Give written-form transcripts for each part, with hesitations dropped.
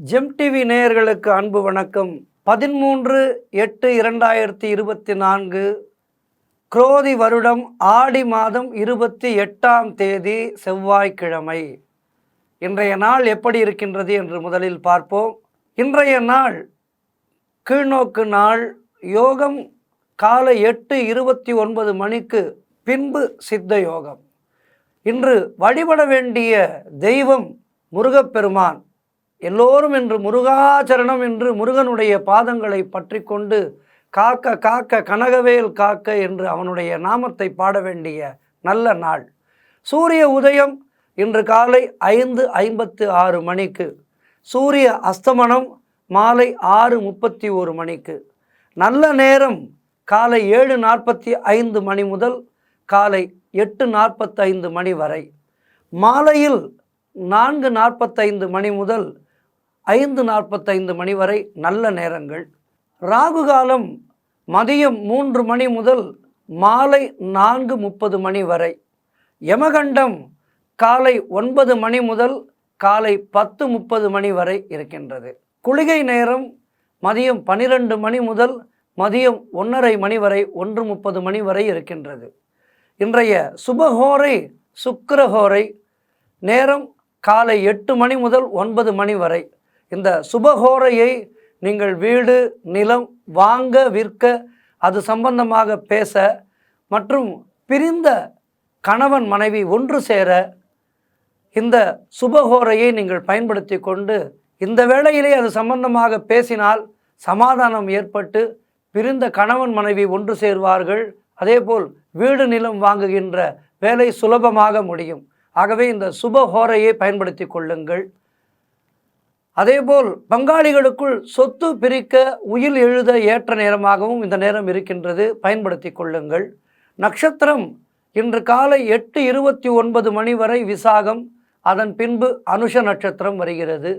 GeM TV நேயர்களுக்கு அன்பு வணக்கம். 13/8/2024 குரோதி வருடம் ஆடி மாதம் 28ஆம் தேதி செவ்வாய்க்கிழமை. இன்றைய நாள் எப்படி இருக்கின்றது என்று முதலில் பார்ப்போம். இன்றைய நாள் கீழ்நோக்கு நாள். யோகம் காலை 8:29 மணிக்கு பின்பு சித்த யோகம். இன்று வழிபட வேண்டிய தெய்வம் முருகப்பெருமான். எல்லோரும் இன்று முருகாச்சரணம் என்று முருகனுடைய பாதங்களை பற்றி கொண்டு காக்க காக்க கனகவேல் காக்க என்று அவனுடைய நாமத்தை பாட வேண்டிய நல்ல நாள். சூரிய உதயம் இன்று காலை 5:56 மணிக்கு. சூரிய அஸ்தமனம் மாலை 6:31 மணிக்கு. நல்ல நேரம் காலை 7:45 மணி முதல் காலை 8:45 மணி வரை. மாலையில் 4:45 மணி முதல் 5:45 மணி வரை நல்ல நேரங்கள். ராகு காலம் மதியம் 3 மணி முதல் மாலை 4:30 மணி வரை. யமகண்டம் காலை 9 மணி முதல் காலை 10:30 மணி வரை இருக்கின்றது. குளிகை நேரம் மதியம் 12 மணி முதல் மதியம் 1:30 மணி வரை 1:30 மணி வரை இருக்கின்றது. இன்றைய சுபஹோரை சுக்கிரஹோரை நேரம் காலை 8 மணி முதல் 9 மணி வரை. இந்த சுபஹோரையை நீங்கள் வீடு நிலம் வாங்க விற்க, அது சம்பந்தமாக பேச மற்றும் பிரிந்த கணவன் மனைவி ஒன்று சேர இந்த சுபஹோரையை நீங்கள் பயன்படுத்தி கொண்டு இந்த வேளையிலே அது சம்பந்தமாக பேசினால் சமாதானம் ஏற்பட்டு பிரிந்த கணவன் மனைவி ஒன்று சேர்வார்கள். அதேபோல் வீடு நிலம் வாங்குகின்ற வேலை சுலபமாக முடியும். ஆகவே இந்த சுபஹோரையை பயன்படுத்தி கொள்ளுங்கள். அதேபோல் பங்காளிகளுக்குள் சொத்து பிரிக்க உயில் எழுத ஏற்ற நேரமாகவும் இந்த நேரம் இருக்கின்றது, பயன்படுத்தி கொள்ளுங்கள். நட்சத்திரம் இன்று காலை 8:29 மணி வரை விசாகம், அதன் பின்பு அனுஷ நட்சத்திரம் வருகிறது.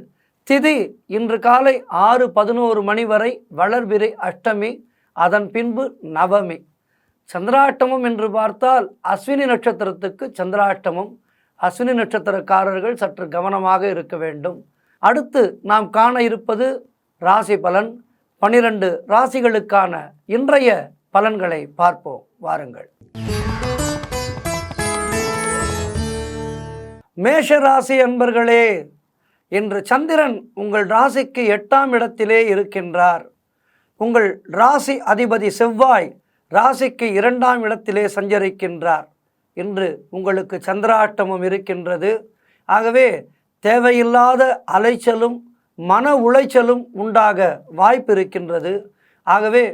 திதி இன்று காலை 6:11 மணி வரை வளர்பிறை அஷ்டமி, அதன் பின்பு நவமி. சந்திராஷ்டமம் என்று பார்த்தால் அஸ்வினி நட்சத்திரத்துக்கு சந்திராஷ்டமம். அஸ்வினி நட்சத்திரக்காரர்கள் சற்று கவனமாக இருக்க வேண்டும். அடுத்து நாம் காண இருப்பது ராசி பலன். 12 ராசிகளுக்கான இன்றைய பலன்களை பார்ப்போம், வாருங்கள். மேஷ ராசி அன்பர்களே, இன்று சந்திரன் உங்கள் ராசிக்கு 8ஆம் இடத்திலே இருக்கின்றார். உங்கள் ராசி அதிபதி செவ்வாய் ராசிக்கு 2ஆம் இடத்திலே சஞ்சரிக்கின்றார். இன்று உங்களுக்கு சந்திராஷ்டமம் இருக்கின்றது. ஆகவே தேவையில்லாத அலைச்சலும் மன உளைச்சலும் உண்டாக வாய்ப்பு இருக்கின்றது. ஆகவே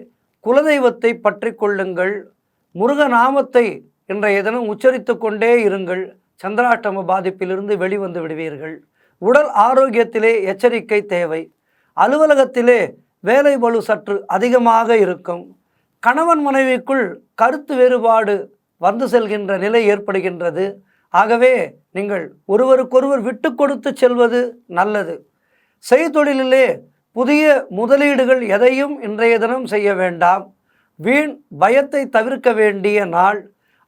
குலதெய்வத்தை பற்றி கொள்ளுங்கள். முருகநாமத்தை இன்றைய தினம் உச்சரித்து கொண்டே இருங்கள். சந்திராஷ்டம பாதிப்பிலிருந்து வெளிவந்து விடுவீர்கள். உடல் ஆரோக்கியத்திலே எச்சரிக்கை தேவை. அலுவலகத்திலே வேலை பளு சற்று அதிகமாக இருக்கும். கணவன் மனைவிக்குள் கருத்து வேறுபாடு வந்து செல்கின்ற நிலை ஏற்படுகின்றது. ஆகவே நீங்கள் ஒருவருக்கொருவர் விட்டு கொடுத்து செல்வது நல்லது. செய்தொழிலிலே புதிய முதலீடுகள் எதையும் இன்றைய தினம் செய்ய வேண்டாம். வீண் பயத்தை தவிர்க்க வேண்டிய நாள்.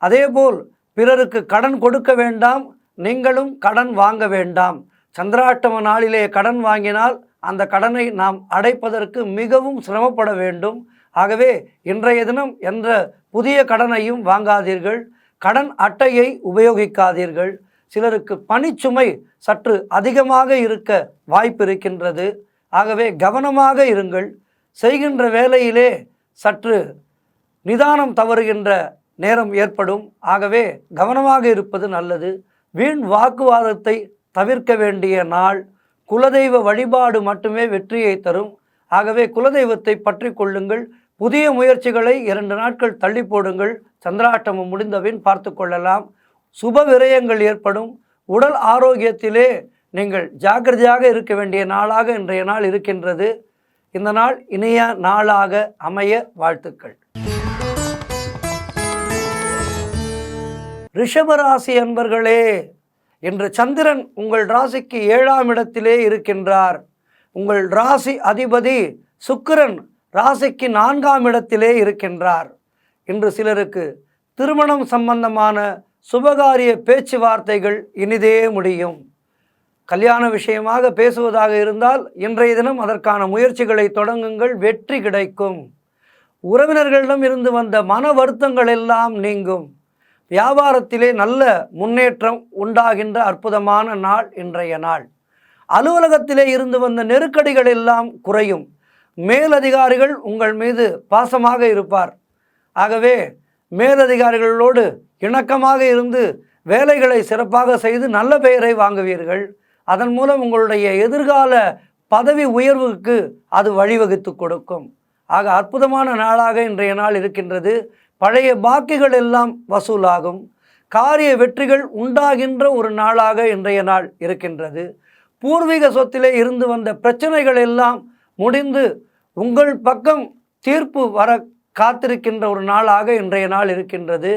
அதேபோல் பிறருக்கு கடன் கொடுக்க வேண்டாம், நீங்களும் கடன் வாங்க வேண்டாம். சந்திராஷ்டம நாளிலே கடன் வாங்கினால் அந்த கடனை நாம் அடைப்பதற்கு மிகவும் சிரமப்பட வேண்டும். ஆகவே இன்றைய தினம் என்ற புதிய கடனையும் வாங்காதீர்கள். கடன் அட்டையை உபயோகிக்காதீர்கள். சிலருக்கு பணிச்சுமை சற்று அதிகமாக இருக்க வாய்ப்பு இருக்கின்றது. ஆகவே கவனமாக இருங்கள். செய்கின்ற வேலையிலே சற்று நிதானம் தவறுகின்ற நேரம் ஏற்படும். ஆகவே கவனமாக இருப்பது நல்லது. வீண் வாக்குவாதத்தை தவிர்க்க வேண்டிய நாள். குலதெய்வ வழிபாடு மட்டுமே வெற்றியை தரும். ஆகவே குலதெய்வத்தை பற்றி கொள்ளுங்கள். புதிய முயற்சிகளை 2 நாட்கள் தள்ளி போடுங்கள். சந்திராஷ்டமம் முடிந்தபின் பார்த்து கொள்ளலாம். சுப விரயங்கள் ஏற்படும். உடல் ஆரோக்கியத்திலே நீங்கள் ஜாக்கிரதையாக இருக்க வேண்டிய நாளாக இன்றைய நாள் இருக்கின்றது. இந்த நாள் இனிய நாளாக அமைய வாழ்த்துக்கள். ரிஷபராசி அன்பர்களே, இன்று சந்திரன் உங்கள் ராசிக்கு 7ஆம் இடத்திலே இருக்கின்றார். உங்கள் ராசி அதிபதி சுக்கிரன் ராசிக்கு 4ஆம் இடத்திலே இருக்கின்றார். இன்று சிலருக்கு திருமணம் சம்பந்தமான சுபகாரிய பேச்சுவார்த்தைகள் இனிதே முடியும். கல்யாண விஷயமாக பேசுவதாக இருந்தால் இன்றைய தினம் அதற்கான முயற்சிகளை தொடங்குங்கள், வெற்றி கிடைக்கும். உறவினர்களிடம் இருந்து வந்த மன வருத்தங்கள் எல்லாம் நீங்கும். வியாபாரத்திலே நல்ல முன்னேற்றம் உண்டாகின்ற அற்புதமான நாள் இன்றைய நாள். அலுவலகத்திலே இருந்து வந்த நெருக்கடிகள் எல்லாம் குறையும். மேலதிகாரிகள் உங்கள் மீது பாசமாக இருப்பார். ஆகவே மேலதிகாரிகளோடு இணக்கமாக இருந்து வேலைகளை சிறப்பாக செய்து நல்ல பெயரை வாங்குவீர்கள். அதன் மூலம் உங்களுடைய எதிர்கால பதவி உயர்வுக்கு அது வழிவகுத்து கொடுக்கும். ஆக அற்புதமான நாளாக இன்றைய நாள் இருக்கின்றது. பழைய பாக்கிகள் எல்லாம் வசூலாகும். காரிய வெற்றிகள் உண்டாகின்ற ஒரு நாளாக இன்றைய நாள் இருக்கின்றது. பூர்வீக சொத்திலே இருந்து வந்த பிரச்சனைகள் எல்லாம் முடிந்து உங்கள் பக்கம் தீர்ப்பு வர காத்திருக்கின்ற ஒரு நாளாக இன்றைய நாள் இருக்கின்றது.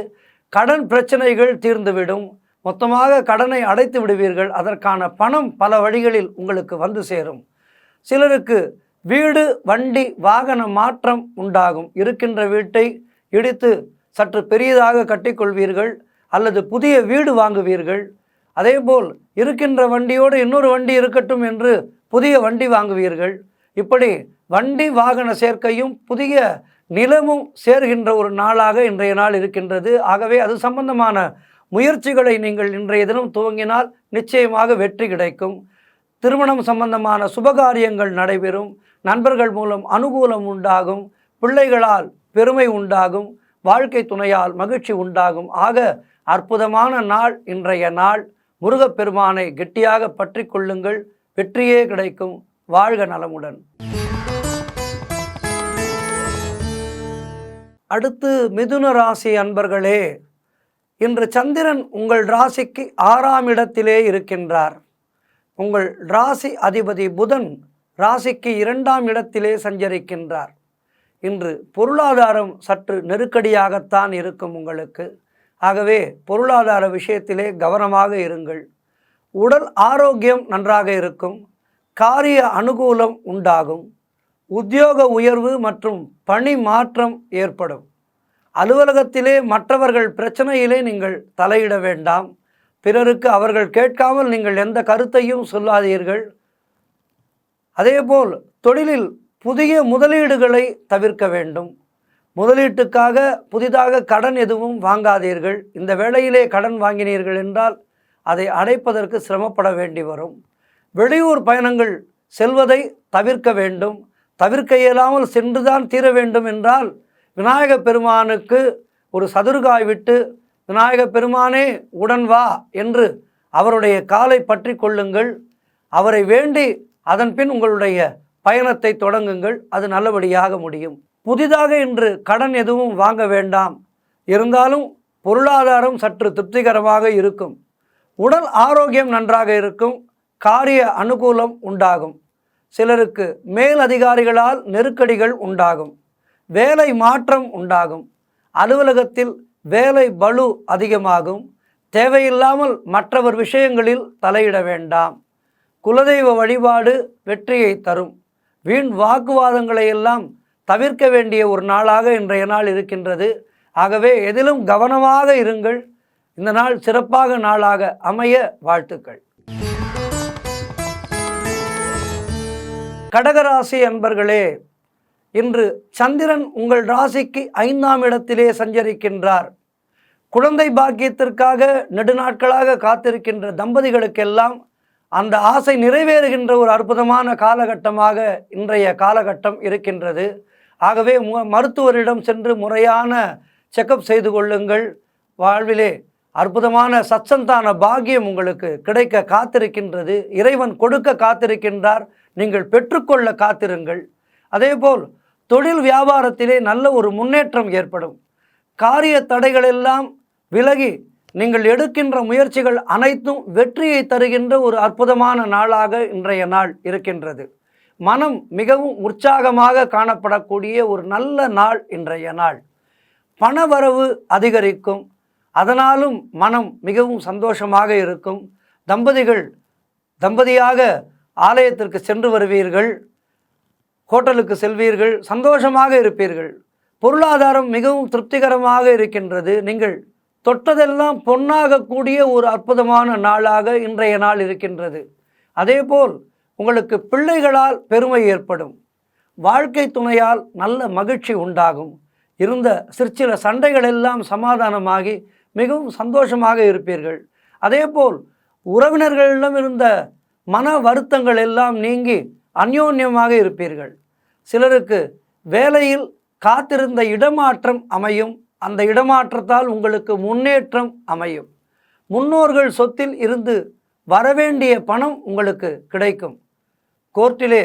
கடன் பிரச்சனைகள் தீர்ந்துவிடும். மொத்தமாக கடனை அடைத்து விடுவீர்கள். அதற்கான பணம் பல வழிகளில் உங்களுக்கு வந்து சேரும். சிலருக்கு வீடு, வண்டி, வாகன மாற்றம் உண்டாகும். இருக்கின்ற வீட்டை இடித்து சற்று பெரியதாக கட்டிக்கொள்வீர்கள் அல்லது புதிய வீடு வாங்குவீர்கள். அதேபோல் இருக்கின்ற வண்டியோடு இன்னொரு வண்டி இருக்கட்டும் என்று புதிய வண்டி வாங்குவீர்கள். இப்படி வண்டி வாகன சேர்க்கையும் புதிய நிலமும் சேர்கின்ற ஒரு நாளாக இன்றைய நாள் இருக்கின்றது. ஆகவே அது சம்பந்தமான முயற்சிகளை நீங்கள் இன்றைய தினம் துவங்கினால் நிச்சயமாக வெற்றி கிடைக்கும். திருமணம் சம்பந்தமான சுபகாரியங்கள் நடைபெறும். நண்பர்கள் மூலம் அனுகூலம் உண்டாகும். பிள்ளைகளால் பெருமை உண்டாகும். வாழ்க்கை துணையால் மகிழ்ச்சி உண்டாகும். ஆக அற்புதமான நாள் இன்றைய நாள். முருகப்பெருமானை கெட்டியாக பற்றி கொள்ளுங்கள், வெற்றியே கிடைக்கும். வாழ்க நலமுடன். அடுத்து மிதுன ராசி அன்பர்களே, இன்று சந்திரன் உங்கள் ராசிக்கு 6ஆம் இடத்திலே இருக்கின்றார். உங்கள் ராசி அதிபதி புதன் ராசிக்கு 2ஆம் இடத்திலே சஞ்சரிக்கின்றார். இன்று பொருளாதாரம் சற்று நெருக்கடியாகத்தான் இருக்கும் உங்களுக்கு. ஆகவே பொருளாதார விஷயத்திலே கவனமாக இருங்கள். உடல் ஆரோக்கியம் நன்றாக இருக்கும். காரிய அனுகூலம் உண்டாகும். உத்தியோக உயர்வு மற்றும் பணி மாற்றம் ஏற்படும். அலுவலகத்திலே மற்றவர்கள் பிரச்சனையிலே நீங்கள் தலையிட வேண்டாம். பிறருக்கு அவர்கள் கேட்காமல் நீங்கள் எந்த கருத்தையும் சொல்லாதீர்கள். அதேபோல் தொழிலில் புதிய முதலீடுகளை தவிர்க்க வேண்டும். முதலீட்டுக்காக புதிதாக கடன் எதுவும் வாங்காதீர்கள். இந்த வேளையிலே கடன் வாங்கினீர்கள் என்றால் அதை அடைப்பதற்கு சிரமப்பட வேண்டி வரும். வெளியூர் பயணங்கள் செல்வதை தவிர்க்க வேண்டும். தவிர்க்க இயலாமல் சென்றுதான் தீர வேண்டும் என்றால் விநாயக பெருமானுக்கு ஒரு சதுர்காய் விட்டு, விநாயக பெருமானே உடன் வா என்று அவருடைய காலை பற்றி கொள்ளுங்கள். அவரை வேண்டி அதன் பின் உங்களுடைய பயணத்தை தொடங்குங்கள். அது நல்லபடியாக முடியும். புதிதாக இன்று கடன் எதுவும் வாங்க வேண்டாம். இருந்தாலும் பொருளாதாரம் சற்று திருப்திகரமாக இருக்கும். உடல் ஆரோக்கியம் நன்றாக இருக்கும். காரிய அனுகூலம் உண்டாகும். சிலருக்கு மேல் அதிகாரிகளால் நெருக்கடிகள் உண்டாகும். வேலை மாற்றம் உண்டாகும். அலுவலகத்தில் வேலை பளு அதிகமாகும். தேவையில்லாமல் மற்றவர் விஷயங்களில் தலையிட வேண்டாம். குலதெய்வ வழிபாடு வெற்றியை தரும். வீண் வாக்குவாதங்களை எல்லாம் தவிர்க்க வேண்டிய ஒரு நாளாக இன்றைய நாள் இருக்கின்றது. ஆகவே எதிலும் கவனமாக இருங்கள். இந்த நாள் சிறப்பாக நாளாக அமைய வாழ்த்துக்கள். கடகராசி அன்பர்களே, இன்று சந்திரன் உங்கள் ராசிக்கு 5ஆம் இடத்திலே சஞ்சரிக்கின்றார். குழந்தை பாக்கியத்திற்காக நெடுநாட்களாக காத்திருக்கின்ற தம்பதிகளுக்கெல்லாம் அந்த ஆசை நிறைவேறுகின்ற ஒரு அற்புதமான காலகட்டமாக இன்றைய காலகட்டம் இருக்கின்றது. ஆகவே மருத்துவரிடம் சென்று முறையான செக்கப் செய்து கொள்ளுங்கள். வாழ்விலே அற்புதமான சத்சந்தான பாக்கியம் உங்களுக்கு கிடைக்க காத்திருக்கின்றது. இறைவன் கொடுக்க காத்திருக்கின்றார். நீங்கள் பெற்றுக்கொள்ள காத்திருங்கள். அதேபோல் தொழில் வியாபாரத்திலே நல்ல ஒரு முன்னேற்றம் ஏற்படும். காரிய தடைகளெல்லாம் விலகி நீங்கள் எடுக்கின்ற முயற்சிகள் அனைத்தும் வெற்றியை தருகின்ற ஒரு அற்புதமான நாளாக இன்றைய நாள் இருக்கின்றது. மனம் மிகவும் உற்சாகமாக காணப்படக்கூடிய ஒரு நல்ல நாள் இன்றைய நாள். பணவரவு அதிகரிக்கும். அதனாலும் மனம் மிகவும் சந்தோஷமாக இருக்கும். தம்பதியாக ஆலயத்திற்கு சென்று வருவீர்கள். ஹோட்டலுக்கு செல்வீர்கள். சந்தோஷமாக இருப்பீர்கள். பொருளாதாரம் மிகவும் திருப்திகரமாக இருக்கின்றது. நீங்கள் தொட்டதெல்லாம் பொன்னாகக்கூடிய ஒரு அற்புதமான நாளாக இன்றைய நாள் இருக்கின்றது. அதேபோல் உங்களுக்கு பிள்ளைகளால் பெருமை ஏற்படும். வாழ்க்கை துணையால் நல்ல மகிழ்ச்சி உண்டாகும். இருந்த சிற்சில சண்டைகள் எல்லாம் சமாதானமாகி மிகவும் சந்தோஷமாக இருப்பீர்கள். அதேபோல் உறவினர்களிடம் இருந்த மன வருத்தங்கள் எல்லாம் நீங்கி அந்யோன்யமாக இருப்பீர்கள். சிலருக்கு வேலையில் காத்திருந்த இடமாற்றம் அமையும். அந்த இடமாற்றத்தால் உங்களுக்கு முன்னேற்றம் அமையும். முன்னோர்கள் சொத்தில் இருந்து வரவேண்டிய பணம் உங்களுக்கு கிடைக்கும். கோர்ட்டிலே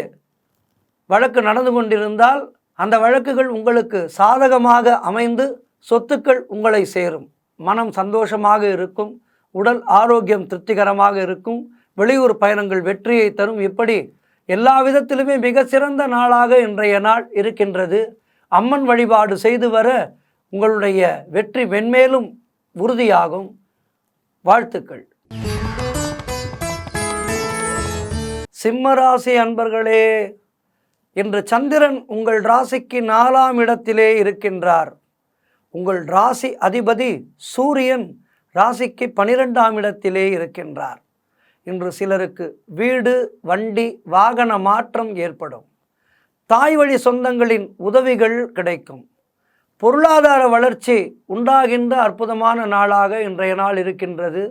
வழக்கு நடந்து கொண்டிருந்தால் அந்த வழக்குகள் உங்களுக்கு சாதகமாக அமைந்து சொத்துக்கள் உங்களை சேரும். மனம் சந்தோஷமாக இருக்கும். உடல் ஆரோக்கியம் திருப்திகரமாக இருக்கும். வெளியூர் பயணங்கள் வெற்றியை தரும். இப்படி எல்லா விதத்திலுமே மிக சிறந்த நாளாக இன்றைய நாள் இருக்கின்றது. அம்மன் வழிபாடு செய்து வர உங்களுடைய வெற்றி மென்மேலும் உறுதியாகும். வாழ்த்துக்கள். சிம்மராசி அன்பர்களே, இன்று சந்திரன் உங்கள் ராசிக்கு 4ஆம் இடத்திலே இருக்கின்றார். உங்கள் ராசி அதிபதி சூரியன் ராசிக்கு 12ஆம் இடத்திலே இருக்கின்றார். இன்று சிலருக்கு வீடு, வண்டி, வாகன மாற்றம் ஏற்படும். தாய் வழி சொந்தங்களின் உதவிகள் கிடைக்கும். பொருளாதார வளர்ச்சி உண்டாகின்ற அற்புதமான நாளாக இன்றைய நாள் இருக்கின்றது.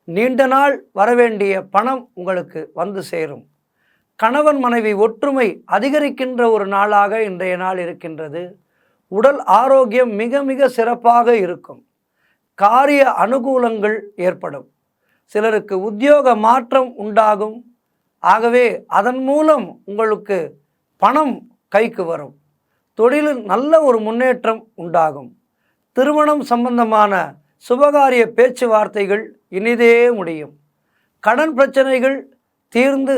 நீண்ட நாள் வரவேண்டிய பணம் உங்களுக்கு வந்து சேரும். கணவன் மனைவி ஒற்றுமை அதிகரிக்கின்ற ஒரு நாளாக இன்றைய நாள் இருக்கின்றது. உடல் ஆரோக்கியம் மிக மிக சிறப்பாக இருக்கும். காரிய அனுகூலங்கள் ஏற்படும். சிலருக்கு உத்தியோக மாற்றம் உண்டாகும். ஆகவே அதன் மூலம் உங்களுக்கு பணம் கைக்கு வரும். தொழிலில் நல்ல ஒரு முன்னேற்றம் உண்டாகும். திருமணம் சம்பந்தமான சுபகாரிய பேச்சுவார்த்தைகள் இனிதே முடியும். கடன் பிரச்சனைகள் தீர்ந்து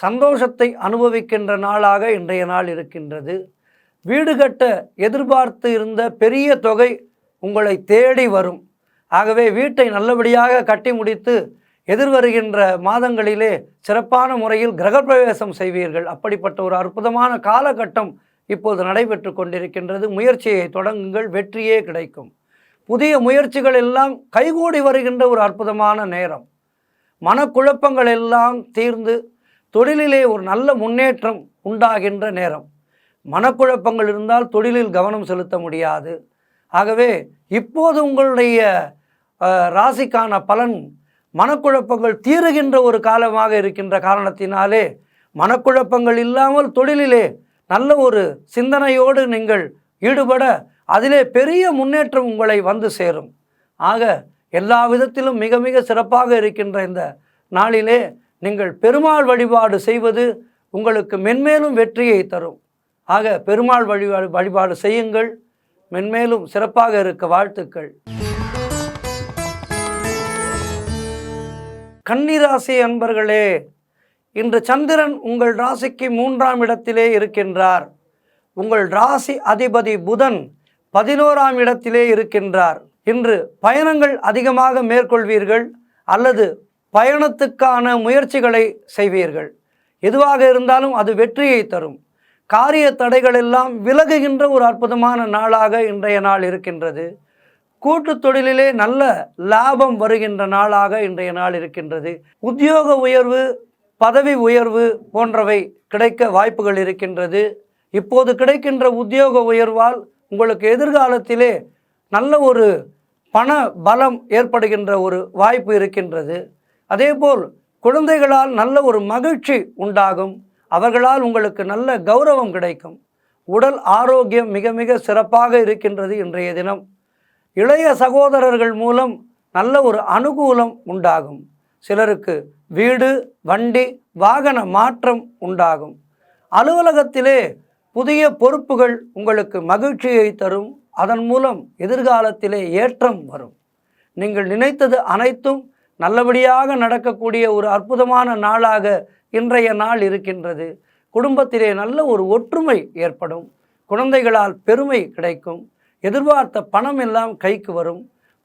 சந்தோஷத்தை அனுபவிக்கின்ற நாளாக இன்றைய நாள் இருக்கின்றது. வீடு கட்ட எதிர்பார்த்து இருந்த பெரிய தொகை உங்களை தேடி வரும். ஆகவே வீட்டை நல்லபடியாக கட்டி முடித்து எதிர்வருகின்ற மாதங்களிலே சிறப்பான முறையில் கிரகப்பிரவேசம் செய்வீர்கள். அப்படிப்பட்ட ஒரு அற்புதமான காலகட்டம் இப்போது நடைபெற்று கொண்டிருக்கின்றது. முயற்சியை தொடங்குங்கள், வெற்றியே கிடைக்கும். புதிய முயற்சிகள் எல்லாம் கைகூடி வருகின்ற ஒரு அற்புதமான நேரம். மனக்குழப்பங்கள் எல்லாம் தீர்ந்து தொழிலிலே ஒரு நல்ல முன்னேற்றம் உண்டாகின்ற நேரம். மனக்குழப்பங்கள் இருந்தால் தொழிலில் கவனம் செலுத்த முடியாது. ஆகவே இப்போது உங்களுடைய ராசிக்கான பலன் மனக்குழப்பங்கள் தீருகின்ற ஒரு காலமாக இருக்கின்ற காரணத்தினாலே மனக்குழப்பங்கள் இல்லாமல் தொழிலிலே நல்ல ஒரு சிந்தனையோடு நீங்கள் ஈடுபட அதிலே பெரிய முன்னேற்றம் உங்களை வந்து சேரும். ஆக எல்லா விதத்திலும் மிக மிக சிறப்பாக இருக்கின்ற இந்த நாளிலே நீங்கள் பெருமாள் வழிபாடு செய்வது உங்களுக்கு மென்மேலும் வெற்றியை தரும். ஆக பெருமாள் வழிபாடு செய்யுங்கள். மென்மேலும் சிறப்பாக இருக்க வாழ்த்துக்கள். கன்னிராசி அன்பர்களே, இன்று சந்திரன் உங்கள் ராசிக்கு 3ஆம் இடத்திலே இருக்கின்றார். உங்கள் ராசி அதிபதி புதன் 11ஆம் இடத்திலே இருக்கின்றார். இன்று பயணங்கள் அதிகமாக மேற்கொள்வீர்கள் அல்லது பயணத்துக்கான முயற்சிகளை செய்வீர்கள். எதுவாக இருந்தாலும் அது வெற்றியை தரும். காரிய தடைகள் எல்லாம் விலகுகின்ற ஒரு அற்புதமான நாளாக இன்றைய நாள் இருக்கின்றது. கூட்டு தொழிலிலே நல்ல லாபம் வருகின்ற நாளாக இன்றைய நாள் இருக்கின்றது. உத்தியோக உயர்வு, பதவி உயர்வு போன்றவை கிடைக்க வாய்ப்புகள் இருக்கின்றது. இப்போது கிடைக்கின்ற உத்தியோக உயர்வால் உங்களுக்கு எதிர்காலத்திலே நல்ல ஒரு பண பலம் ஏற்படுகின்ற ஒரு வாய்ப்பு இருக்கின்றது. அதேபோல் குழந்தைகளால் நல்ல ஒரு மகிழ்ச்சி உண்டாகும். அவர்களால் உங்களுக்கு நல்ல கௌரவம் கிடைக்கும். உடல் ஆரோக்கியம் மிக மிக சிறப்பாக இருக்கின்றது. இன்றைய தினம் இளைய சகோதரர்கள் மூலம் நல்ல ஒரு அனுகூலம் உண்டாகும். சிலருக்கு வீடு, வண்டி, வாகன மாற்றம் உண்டாகும். அலுவலகத்திலே புதிய பொறுப்புகள் உங்களுக்கு மகிழ்ச்சியை தரும். அதன் மூலம் எதிர்காலத்திலே ஏற்றம் வரும். நீங்கள் நினைத்தது அனைத்தும் நல்லபடியாக நடக்கக்கூடிய ஒரு அற்புதமான நாளாக இன்றைய நாள் இருக்கின்றது. குடும்பத்திலே நல்ல ஒரு ஒற்றுமை ஏற்படும். குழந்தைகளால் பெருமை கிடைக்கும். எதிர்பார்த்த பணம் எல்லாம் கைக்கு வரும்.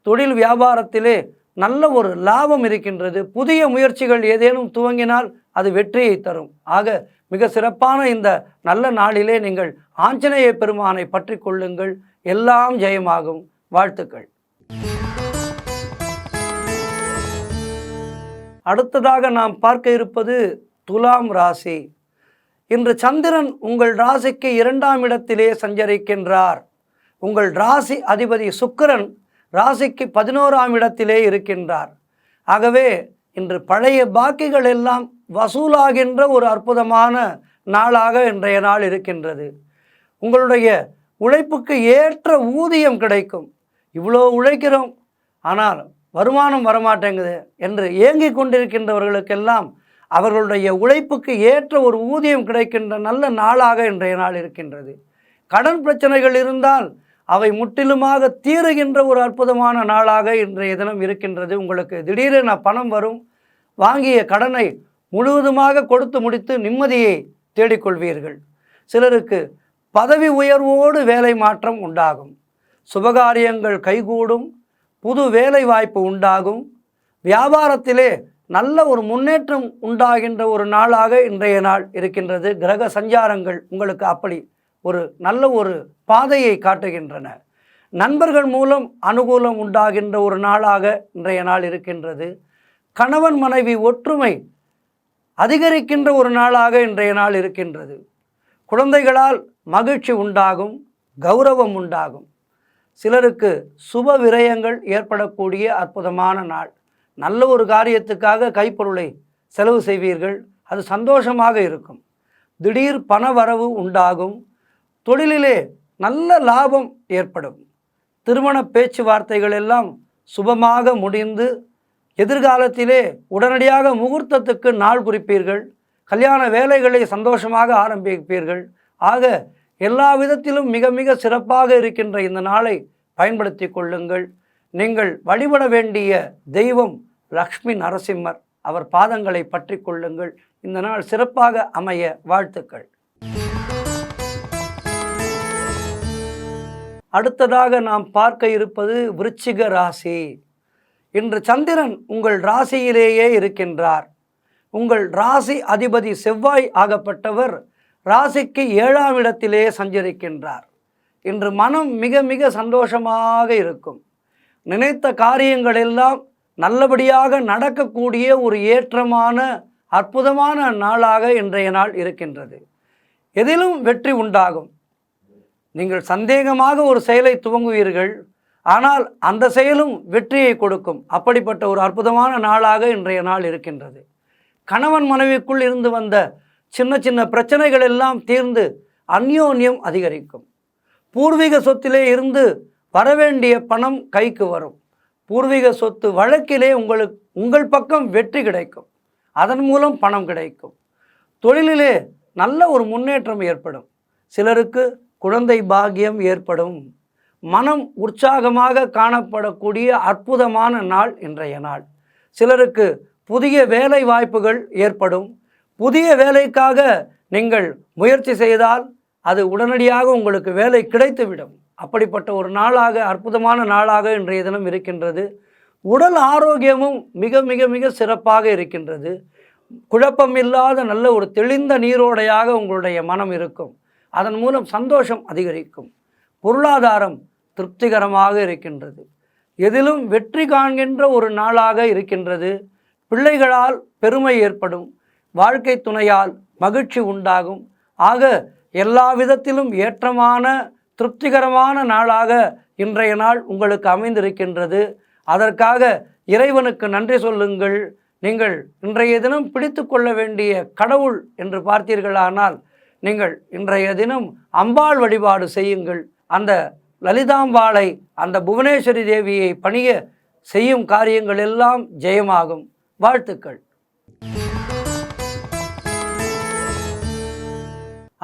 தொழில் வியாபாரத்திலே நல்ல ஒரு லாபம் இருக்கின்றது. புதிய முயற்சிகள் ஏதேனும் துவங்கினால் அது வெற்றியை தரும். ஆக மிக சிறப்பான இந்த நல்ல நாளிலே நீங்கள் ஆஞ்சநேய பெருமானை பற்றி கொள்ளுங்கள். எல்லாம் ஜெயமாகும். வாழ்த்துக்கள். அடுத்ததாக நாம் பார்க்க இருப்பது துலாம் ராசி. இன்று சந்திரன் உங்கள் ராசிக்கு 2ஆம் இடத்திலே சஞ்சரிக்கின்றார். உங்கள் ராசி அதிபதி சுக்கிரன் ராசிக்கு 11ஆம் இடத்திலே இருக்கின்றார். ஆகவே இன்று பழைய பாக்கிகள் எல்லாம் வசூலாகின்ற ஒரு அற்புதமான நாளாக இன்றைய நாள் இருக்கின்றது. உங்களுடைய உழைப்புக்கு ஏற்ற ஊதியம் கிடைக்கும். இவ்வளோ உழைக்கிறோம், ஆனால் வருமானம் வரமாட்டேங்குது என்று ஏங்கிக் கொண்டிருக்கின்றவர்களுக்கெல்லாம் அவர்களுடைய உழைப்புக்கு ஏற்ற ஒரு ஊதியம் கிடைக்கின்ற நல்ல நாளாக இன்றைய நாள் இருக்கின்றது. கடன் பிரச்சனைகள் இருந்தால் அவை முற்றிலுமாக தீருகின்ற ஒரு அற்புதமான நாளாக இன்றைய தினம் இருக்கின்றது. உங்களுக்கு திடீரென பணம் வரும். வாங்கிய கடனை முழுவதுமாக கொடுத்து முடித்து நிம்மதியை தேடிக்கொள்வீர்கள். சிலருக்கு பதவி உயர்வோடு வேலை மாற்றம் உண்டாகும். சுபகாரியங்கள் கைகூடும். புது வேலை வாய்ப்பு உண்டாகும். வியாபாரத்திலே நல்ல ஒரு முன்னேற்றம் உண்டாகின்ற ஒரு நாளாக இன்றைய நாள் இருக்கின்றது. கிரக சஞ்சாரங்கள் உங்களுக்கு அப்படி ஒரு நல்ல ஒரு பாதையை காட்டுகின்றன. நண்பர்கள் மூலம் அனுகூலம் உண்டாகின்ற ஒரு நாளாக இன்றைய நாள் இருக்கின்றது. கணவன் மனைவி ஒற்றுமை அதிகரிக்கின்ற ஒரு நாளாக இன்றைய நாள் இருக்கின்றது. குழந்தைகளால் மகிழ்ச்சி உண்டாகும், கௌரவம் உண்டாகும். சிலருக்கு சுப விரயங்கள் ஏற்படக்கூடிய அற்புதமான நாள். நல்ல ஒரு காரியத்துக்காக கைப்பொருளை செலவு செய்வீர்கள். அது சந்தோஷமாக இருக்கும். திடீர் பண வரவு உண்டாகும். தொழிலிலே நல்ல லாபம் ஏற்படும். திருமண பேச்சுவார்த்தைகள் எல்லாம் சுபமாக முடிந்து எதிர்காலத்திலே உடனடியாக முகூர்த்தத்துக்கு நாள் குறிப்பீர்கள். கல்யாண வேலைகளை சந்தோஷமாக ஆரம்பிப்பீர்கள். ஆக எல்லா விதத்திலும் மிக மிக சிறப்பாக இருக்கின்ற இந்த நாளை பயன்படுத்தி கொள்ளுங்கள். நீங்கள் வழிபட வேண்டிய தெய்வம் லக்ஷ்மி நரசிம்மர். அவர் பாதங்களை பற்றி கொள்ளுங்கள். இந்த நாள் சிறப்பாக அமைய வாழ்த்துக்கள். அடுத்ததாக நாம் பார்க்க இருப்பது விருச்சிக ராசி. இன்று சந்திரன் உங்கள் ராசியிலேயே இருக்கின்றார். உங்கள் ராசி அதிபதி செவ்வாய் ஆகப்பட்டவர் ராசிக்கு 7ஆம் இடத்திலே சஞ்சரிக்கின்றார். இன்று மனம் மிக மிக சந்தோஷமாக இருக்கும். நினைத்த காரியங்கள் எல்லாம் நல்லபடியாக நடக்கக்கூடிய ஒரு ஏற்றமான அற்புதமான நாளாக இன்றைய நாள் இருக்கின்றது. எதிலும் வெற்றி உண்டாகும். நீங்கள் சந்தேகமாக ஒரு செயலை துவங்குவீர்கள், ஆனால் அந்த செயலும் வெற்றியை கொடுக்கும். அப்படிப்பட்ட ஒரு அற்புதமான நாளாக இன்றைய நாள் இருக்கின்றது. கணவன் மனைவிக்குள் இருந்து வந்த சின்ன சின்ன பிரச்சனைகள் எல்லாம் தீர்ந்து அந்யோன்யம் அதிகரிக்கும். பூர்வீக சொத்திலே இருந்து வரவேண்டிய பணம் கைக்கு வரும். பூர்வீக சொத்து வழக்கிலே உங்கள் பக்கம் வெற்றி கிடைக்கும். அதன் மூலம் பணம் கிடைக்கும். தொழிலிலே நல்ல ஒரு முன்னேற்றம் ஏற்படும். சிலருக்கு குழந்தை பாக்கியம் ஏற்படும். மனம் உற்சாகமாக காணப்படக்கூடிய அற்புதமான நாள் இன்றைய நாள். சிலருக்கு புதிய வேலை வாய்ப்புகள் ஏற்படும். புதிய வேலைக்காக நீங்கள் முயற்சி செய்தால் அது உடனடியாக உங்களுக்கு வேலை கிடைத்துவிடும். அப்படிப்பட்ட ஒரு நாளாக, அற்புதமான நாளாக இன்றைய தினம் இருக்கின்றது. உடல் ஆரோக்கியமும் மிக மிக மிக சிறப்பாக இருக்கின்றது. குழப்பம் இல்லாத நல்ல ஒரு தெளிந்த நீரோடையாக உங்களுடைய மனம் இருக்கும். அதன் மூலம் சந்தோஷம் அதிகரிக்கும். பொருளாதாரம் திருப்திகரமாக இருக்கின்றது. எதிலும் வெற்றி காண்கின்ற ஒரு நாளாக இருக்கின்றது. பிள்ளைகளால் பெருமை ஏற்படும். வாழ்க்கை துணையால் மகிழ்ச்சி உண்டாகும். ஆக எல்லா விதத்திலும் ஏற்றமான திருப்திகரமான நாளாக இன்றைய நாள் உங்களுக்கு அமைந்திருக்கின்றது. அதற்காக இறைவனுக்கு நன்றி சொல்லுங்கள். நீங்கள் இன்றைய தினம் பிடித்து கொள்ள வேண்டிய கடவுள் என்று பார்த்தீர்களானால் நீங்கள் இன்றைய தினம் அம்பாள் வழிபாடு செய்யுங்கள். அந்த லலிதாம்பாளை, அந்த புவனேஸ்வரி தேவியை பணிய செய்யும் காரியங்கள் எல்லாம் ஜெயமாகும். வாழ்த்துக்கள்.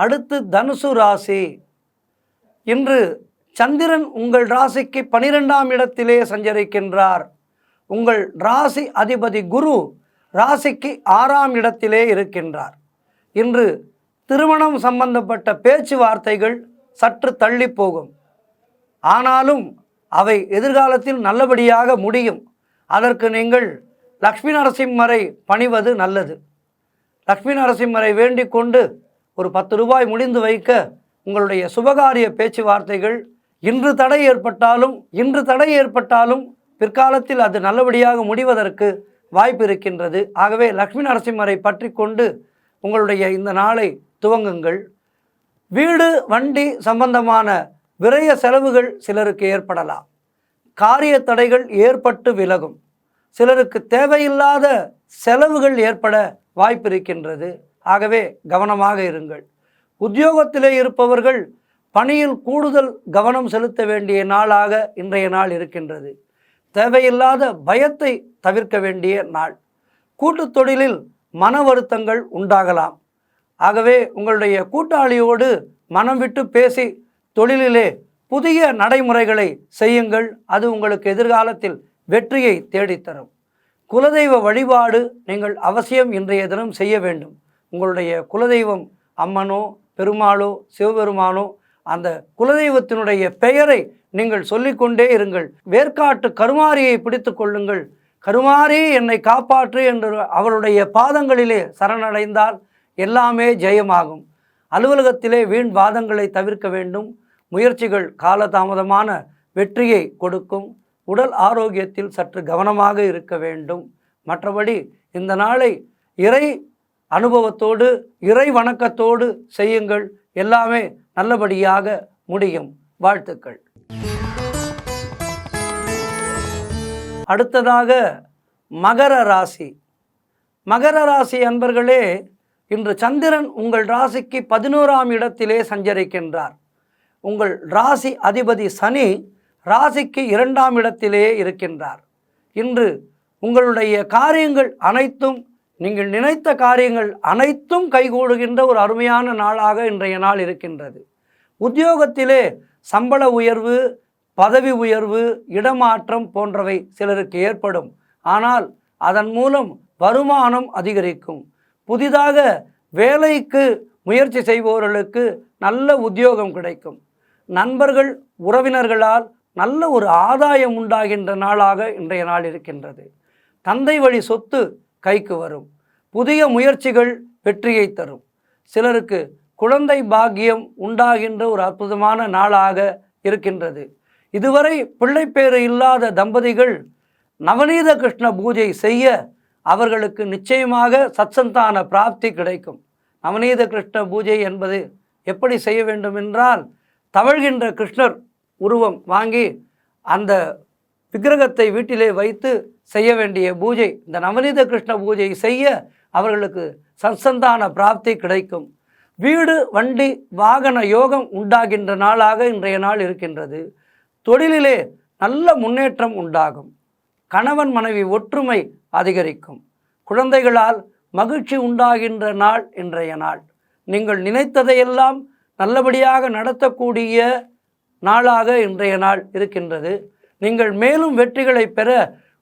அடுத்து தனுசு ராசி. இன்று சந்திரன் உங்கள் ராசிக்கு 12ஆம் இடத்திலே சஞ்சரிக்கின்றார். உங்கள் ராசி அதிபதி குரு ராசிக்கு 6ஆம் இடத்திலே இருக்கின்றார். இன்று திருமணம் சம்பந்தப்பட்ட பேச்சுவார்த்தைகள் சற்று தள்ளி போகும். ஆனாலும் அவை எதிர்காலத்தில் நல்லபடியாக முடியும். அதற்கு நீங்கள் லக்ஷ்மி நரசிம்மரை பணிவது நல்லது. லக்ஷ்மி நரசிம்மரை வேண்டிக் கொண்டு ஒரு 10 ரூபாய் முடிந்து வைக்க உங்களுடைய சுபகாரிய பேச்சுவார்த்தைகள் இன்று தடை ஏற்பட்டாலும் பிற்காலத்தில் அது நல்லபடியாக முடிவதற்கு வாய்ப்பு இருக்கின்றது. ஆகவே லக்ஷ்மி நரசிம்மரை பற்றி கொண்டு உங்களுடைய இந்த நாளை துவங்குங்கள். வீடு வண்டி சம்பந்தமான விரய செலவுகள் சிலருக்கு ஏற்படலாம். காரிய தடைகள் ஏற்பட்டு விலகும். சிலருக்கு தேவையில்லாத செலவுகள் ஏற்பட வாய்ப்பு இருக்கின்றது. ஆகவே கவனமாக இருங்கள். உத்தியோகத்திலே இருப்பவர்கள் பணியில் கூடுதல் கவனம் செலுத்த வேண்டிய நாளாக இன்றைய நாள் இருக்கின்றது. தேவையில்லாத பயத்தை தவிர்க்க வேண்டிய நாள். கூட்டுத் தொழிலில் மன வருத்தங்கள் உண்டாகலாம். ஆகவே உங்களுடைய கூட்டாளியோடு மனம் விட்டு பேசி தொழிலிலே புதிய நடைமுறைகளை செய்யுங்கள். அது உங்களுக்கு எதிர்காலத்தில் வெற்றியை தேடித்தரும். குலதெய்வ வழிபாடு நீங்கள் அவசியம் இன்றைய தினம் செய்ய வேண்டும். உங்களுடைய குலதெய்வம் அம்மனோ பெருமாளோ சிவபெருமானோ அந்த குலதெய்வத்தினுடைய பெயரை நீங்கள் சொல்லிக்கொண்டே இருங்கள். வேர்க்காட்டு கருமாரியை பிடித்து கொள்ளுங்கள். கருமாரி என்னை காப்பாற்று என்று அவருடைய பாதங்களிலே சரணடைந்தால் எல்லாமே ஜெயமாகும். அலுவலகத்திலே வீண் வாதங்களை தவிர்க்க வேண்டும். முயற்சிகள் காலதாமதமான வெற்றியை கொடுக்கும். உடல் ஆரோக்கியத்தில் சற்று கவனமாக இருக்க வேண்டும். மற்றபடி இந்த நாளை இறை அனுபவத்தோடு இறை வணக்கத்தோடு செய்யுங்கள். எல்லாமே நல்லபடியாக முடியும். வாழ்த்துக்கள். அடுத்ததாக மகர ராசி. மகர ராசி அன்பர்களே, இன்று சந்திரன் உங்கள் ராசிக்கு 11ஆம் இடத்திலே சஞ்சரிக்கின்றார். உங்கள் ராசி அதிபதி சனி ராசிக்கு 2ஆம் இடத்திலே இருக்கின்றார். இன்று உங்களுடைய காரியங்கள் அனைத்தும், நீங்கள் நினைத்த காரியங்கள் அனைத்தும் கைகூடுகின்ற ஒரு அருமையான நாளாக இன்றைய நாள் இருக்கின்றது. உத்தியோகத்திலே சம்பள உயர்வு, பதவி உயர்வு, இடமாற்றம் போன்றவை சிலருக்கு ஏற்படும். ஆனால் அதன் மூலம் வருமானம் அதிகரிக்கும். புதிதாக வேலைக்கு முயற்சி செய்பவர்களுக்கு நல்ல உத்தியோகம் கிடைக்கும். நண்பர்கள் உறவினர்களால் நல்ல ஒரு ஆதாயம் உண்டாகின்ற நாளாக இன்றைய நாள் இருக்கின்றது. தந்தை வழி சொத்து கைக்கு வரும். புதிய முயற்சிகள் வெற்றியை தரும். சிலருக்கு குழந்தை பாக்கியம் உண்டாகின்ற ஒரு அற்புதமான நாளாக இருக்கின்றது. இதுவரை பிள்ளைப்பேறு இல்லாத தம்பதிகள் நவநீத கிருஷ்ண பூஜை செய்ய அவர்களுக்கு நிச்சயமாக சத்சந்தான பிராப்தி கிடைக்கும். நவநீத கிருஷ்ண பூஜை என்பது எப்படி செய்ய வேண்டும் என்றால், தவழ்கின்ற கிருஷ்ணர் உருவம் வாங்கி அந்த விக்கிரகத்தை வீட்டிலே வைத்து செய்ய வேண்டிய பூஜை. இந்த நவநீத கிருஷ்ண பூஜை செய்ய அவர்களுக்கு சத்சந்தான பிராப்தி கிடைக்கும். வீடு வண்டி வாகன யோகம் உண்டாகின்ற நாளாக இன்றைய நாள் இருக்கின்றது. தொழிலிலே நல்ல முன்னேற்றம் உண்டாகும். கணவன் மனைவி ஒற்றுமை அதிகரிக்கும். குழந்தைகளால் மகிழ்ச்சி உண்டாகின்ற நாள் இன்றைய நாள். நீங்கள் நினைத்ததையெல்லாம் நல்லபடியாக நடத்தக்கூடிய நாளாக இன்றைய நாள் இருக்கின்றது. நீங்கள் மேலும் வெற்றிகளை பெற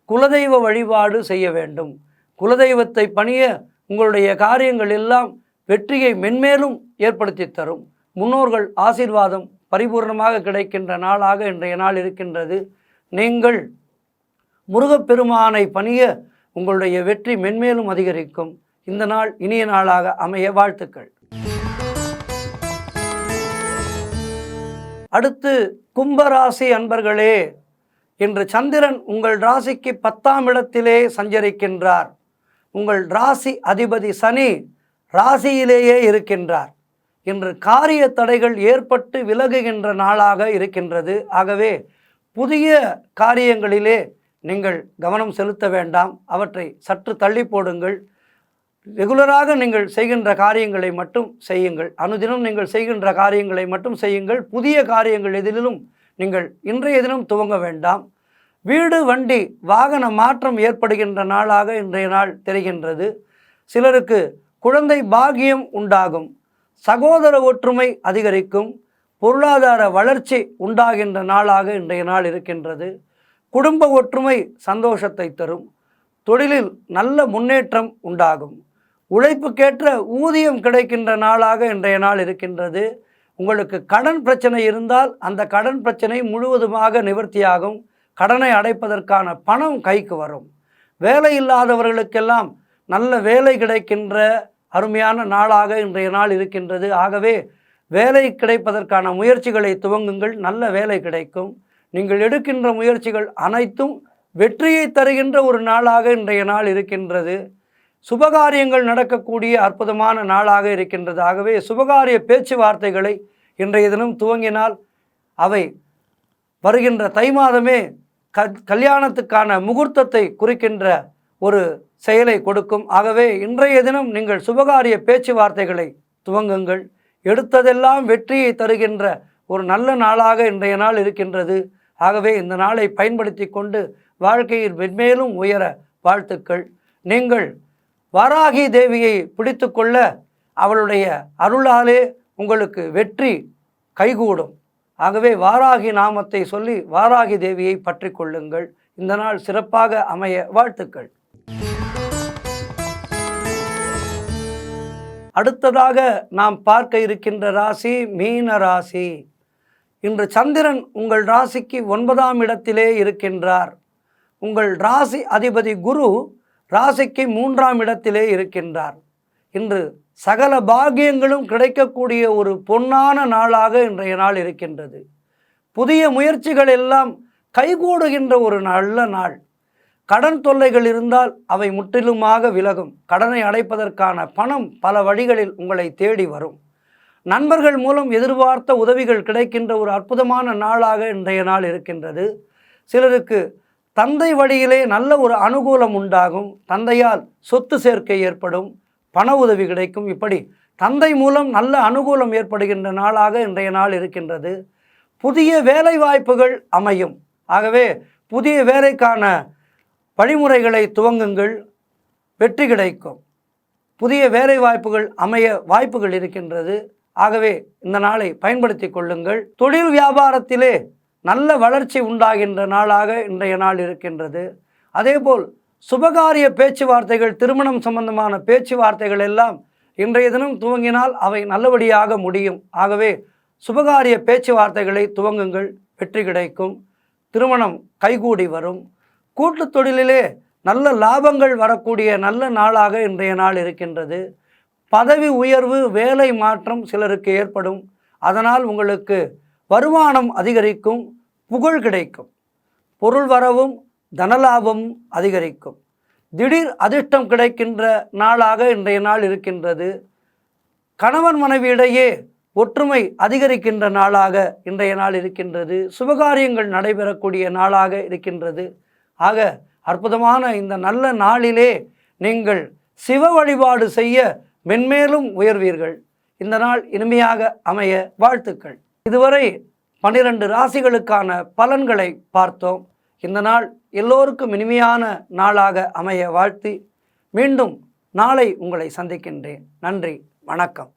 குலதெய்வ வழிபாடு செய்ய வேண்டும். குலதெய்வத்தை பணிய உங்களுடைய காரியங்கள் எல்லாம் வெற்றியை மென்மேலும் ஏற்படுத்தி தரும். முன்னோர்கள் ஆசீர்வாதம் பரிபூர்ணமாக கிடைக்கின்ற நாளாக இன்றைய நாள் இருக்கின்றது. நீங்கள் முருகப்பெருமானை பணிய உங்களுடைய வெற்றி மென்மேலும் அதிகரிக்கும். இந்த நாள் இனிய நாளாக அமைய வாழ்த்துக்கள். அடுத்து கும்பராசி அன்பர்களே, இன்று சந்திரன் உங்கள் ராசிக்கு 10ஆம் இடத்திலே சஞ்சரிக்கின்றார். உங்கள் ராசி அதிபதி சனி ராசியிலேயே இருக்கின்றார். இன்று காரிய தடைகள் ஏற்பட்டு விலகுகின்ற நாளாக இருக்கின்றது. ஆகவே புதிய காரியங்களிலே நீங்கள் கவனம் செலுத்த வேண்டாம். அவற்றை சற்று தள்ளி போடுங்கள். ரெகுலராக நீங்கள் செய்கின்ற காரியங்களை மட்டும் செய்யுங்கள். அனுதினம் நீங்கள் செய்கின்ற காரியங்களை மட்டும் செய்யுங்கள். புதிய காரியங்கள் எதிலும் நீங்கள் இன்றைய தினம் துவங்க வேண்டாம். வீடு வண்டி வாகன மாற்றம் ஏற்படுகின்ற நாளாக இன்றைய நாள் தெரிகின்றது. சிலருக்கு குழந்தை பாக்கியம் உண்டாகும். சகோதர ஒற்றுமை அதிகரிக்கும். பொருளாதார வளர்ச்சி உண்டாகின்ற நாளாக இன்றைய நாள் இருக்கின்றது. குடும்ப ஒற்றுமை சந்தோஷத்தை தரும். தொழிலில் நல்ல முன்னேற்றம் உண்டாகும். உழைப்புக்கேற்ற ஊதியம் கிடைக்கின்ற நாளாக இன்றைய நாள் இருக்கின்றது. உங்களுக்கு கடன் பிரச்சனை இருந்தால் அந்த கடன் பிரச்சனை முழுவதுமாக நிவர்த்தியாகும். கடனை அடைப்பதற்கான பணம் கைக்கு வரும். வேலை இல்லாதவர்களுக்கெல்லாம் நல்ல வேலை கிடைக்கின்ற அருமையான நாளாக இன்றைய நாள் இருக்கின்றது. ஆகவே வேலை கிடைப்பதற்கான முயற்சிகளை துவங்குங்கள். நல்ல வேலை கிடைக்கும். நீங்கள் எடுக்கின்ற முயற்சிகள் அனைத்தும் வெற்றியை தருகின்ற ஒரு நாளாக இன்றைய நாள் இருக்கின்றது. சுபகாரியங்கள் நடக்கக்கூடிய அற்புதமான நாளாக இருக்கின்றது. ஆகவே சுபகாரிய பேச்சுவார்த்தைகளை இன்றைய தினம் துவங்கினால் அவை வருகின்ற தை மாதமே கல்யாணத்துக்கான முகூர்த்தத்தை குறிக்கின்ற ஒரு செயலை கொடுக்கும். ஆகவே இன்றைய தினம் நீங்கள் சுபகாரிய பேச்சுவார்த்தைகளை துவங்குங்கள். எடுத்ததெல்லாம் வெற்றியை தருகின்ற ஒரு நல்ல நாளாக இன்றைய நாள் இருக்கின்றது. ஆகவே இந்த நாளை பயன்படுத்தி கொண்டு வாழ்க்கையில் மென்மேலும் உயர வாழ்த்துக்கள். நீங்கள் வாராகி தேவியை பிடித்து கொள்ள அவளுடைய அருளாலே உங்களுக்கு வெற்றி கைகூடும். ஆகவே வாராகி நாமத்தை சொல்லி வாராகி தேவியை பற்றி கொள்ளுங்கள். இந்த நாள் சிறப்பாக அமைய வாழ்த்துக்கள். அடுத்ததாக நாம் பார்க்க இருக்கின்ற ராசி மீன ராசி. இன்று சந்திரன் உங்கள் ராசிக்கு 9ஆம் இடத்திலே இருக்கின்றார். உங்கள் ராசி அதிபதி குரு ராசிக்கு 3ஆம் இடத்திலே இருக்கின்றார். இன்று சகல பாக்கியங்களும் கிடைக்கக்கூடிய ஒரு பொன்னான நாளாக இன்றைய நாள் இருக்கின்றது. புதிய முயற்சிகள் எல்லாம் கைகூடுகின்ற ஒரு நல்ல நாள். கடன் தொல்லைகள் இருந்தால் அவை முற்றிலுமாக விலகும். கடனை அடைப்பதற்கான பணம் பல வழிகளில் உங்களை தேடி வரும். நண்பர்கள் மூலம் எதிர்பார்த்த உதவிகள் கிடைக்கின்ற ஒரு அற்புதமான நாளாக இன்றைய நாள் இருக்கின்றது. சிலருக்கு தந்தை வழியிலே நல்ல ஒரு அனுகூலம் உண்டாகும். தந்தையால் சொத்து சேர்க்கை ஏற்படும், பண உதவி கிடைக்கும். இப்படி தந்தை மூலம் நல்ல அனுகூலம் ஏற்படுகின்ற நாளாக இன்றைய நாள் இருக்கின்றது. புதிய வேலை வாய்ப்புகள் அமையும். ஆகவே புதிய வேலைக்கான வழிமுறைகளை துவங்குங்கள், வெற்றி கிடைக்கும். புதிய வேலை வாய்ப்புகள் அமைய வாய்ப்புகள் இருக்கின்றது. ஆகவே இந்த நாளை பயன்படுத்தி கொள்ளுங்கள். தொழில் வியாபாரத்திலே நல்ல வளர்ச்சி உண்டாகின்ற நாளாக இன்றைய நாள் இருக்கின்றது. அதேபோல் சுபகாரிய பேச்சுவார்த்தைகள், திருமணம் சம்பந்தமான பேச்சுவார்த்தைகள் எல்லாம் இன்றைய தினம் துவங்கினால் அவை நல்லபடியாக முடியும். ஆகவே சுபகாரிய பேச்சுவார்த்தைகளை துவங்குங்கள், வெற்றி கிடைக்கும். திருமணம் கைகூடி வரும். கூட்டு தொழிலிலே நல்ல லாபங்கள் வரக்கூடிய நல்ல நாளாக இன்றைய நாள் இருக்கின்றது. பதவி உயர்வு, வேலை மாற்றம் சிலருக்கு ஏற்படும். அதனால் உங்களுக்கு வருமானம் அதிகரிக்கும், புகழ் கிடைக்கும். பொருள் வரவும் தனலாபம் அதிகரிக்கும். திடீர் அதிர்ஷ்டம் கிடைக்கின்ற நாளாக இன்றைய நாள் இருக்கின்றது. கணவன் மனைவியிடையே ஒற்றுமை அதிகரிக்கின்ற நாளாக இன்றைய நாள் இருக்கின்றது. சுபகாரியங்கள் நடைபெறக்கூடிய நாளாக இருக்கின்றது. ஆக அற்புதமான இந்த நல்ல நாளிலே நீங்கள் சிவ வழிபாடு செய்ய மென்மேலும் உயர்வீர்கள். இந்த நாள் இனிமையாக அமைய வாழ்த்துக்கள். இதுவரை 12 ராசிகளுக்கான பலன்களை பார்த்தோம். இந்த நாள் எல்லோருக்கும் இனிமையான நாளாக அமைய வாழ்த்தி மீண்டும் நாளை உங்களை சந்திக்கின்றேன். நன்றி, வணக்கம்.